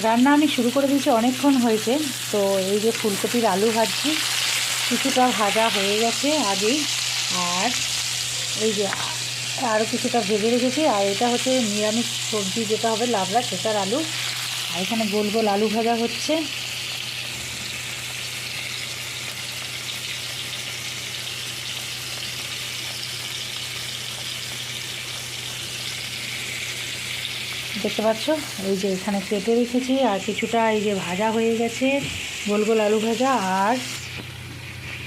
রান্না আমি শুরু করে দিয়েছি, অনেকক্ষণ হয়েছে। তো এই যে ফুলকপির আলু ভাজছি, কিছুটা ভাজা হয়ে গেছে আগেই। আর এই যে আরও কিছুটা ভেজে রেখেছি। আর এটা হচ্ছে নিরামিষ সবজি যেটা হবে লাবড়া, সেটার আলু। আর এখানে গোল গোল আলু ভাজা হচ্ছে। দেখতে পাচ্ছ, এই যে এখানে কেটে রেখেছি। আর কিছুটা এই যে ভাজা হয়ে গেছে, গোল গোল আলু ভাজা। আর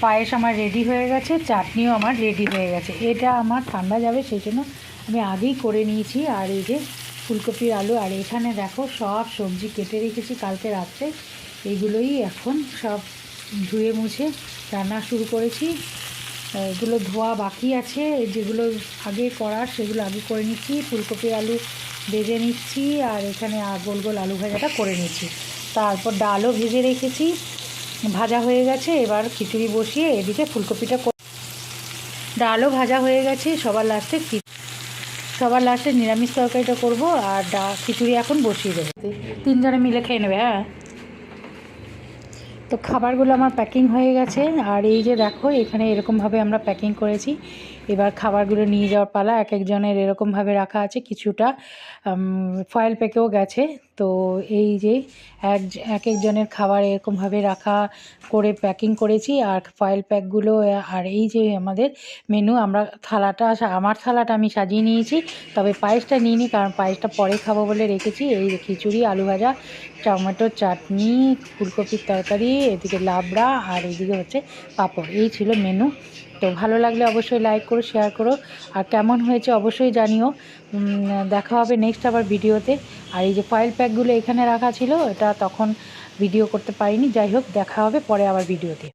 পায়েস আমার রেডি হয়ে গেছে, চাটনিও আমার রেডি হয়ে গেছে। এটা আমার ঠান্ডা যাবে, সেই জন্য আমি আগেই করে নিয়েছি। আর এই যে ফুলকপির আলু, আর এখানে দেখো সব সবজি কেটে রেখেছি কালকে রাত্রে। এইগুলোই এখন সব ধুয়ে মুছে রান্না শুরু করেছি। এগুলো ধোয়া বাকি আছে, যেগুলো আগে করার সেগুলো আগে করে নিচ্ছি। ফুলকপি আলু ভেজে নিচ্ছি, আর এখানে গোল গোল আলু ভাজাটা করে নিচ্ছি। তারপর ডালও ভেজে রেখেছি, ভাজা হয়ে গেছে। এবার খিচুড়ি বসিয়ে এদিকে ফুলকপিটা, ডালও ভাজা হয়ে গেছে। সবার লাস্টে নিরামিষ তরকারিটা করব। আর খিচুড়ি এখন বসিয়ে দেবো, তিনজনে মিলে খেয়ে নেবে। হ্যাঁ, তো খাবারগুলো আমার প্যাকিং হয়ে গেছে। আর এই যে দেখো, এখানে এরকমভাবে আমরা প্যাকিং করেছি। এবার খাবারগুলো নিয়ে যাওয়ার পালা। এক একজনের এরকমভাবে রাখা আছে, কিছুটা ফয়েল প্যাকেও গেছে। তো এই যে এক একজনের খাবার এরকমভাবে রাখা করে প্যাকিং করেছি। আর ফয়েল প্যাকগুলো, আর এই যে আমাদের মেনু, আমার থালাটা আমি সাজিয়ে নিয়েছি। তবে পায়েসটা নিইনি, কারণ পায়েসটা পরে খাবো বলে রেখেছি। এই যে খিচুড়ি, আলু ভাজা, টমেটোর চাটনি, ফুলকপির তরকারি, এদিকে লাবড়া, আর এইদিকে হচ্ছে পাঁপড়। এই ছিল মেনু। তো ভালো লাগলে অবশ্যই লাইক করো, শেয়ার করো। আর কেমন হয়েছে অবশ্যই জানিও। দেখা হবে নেক্সট আবার ভিডিওতে। আর এই যে ফয়েল প্যাকগুলো এখানে রাখা ছিল, এটা তখন ভিডিও করতে পারিনি। যাই হোক, দেখা হবে পরে আবার ভিডিওতে।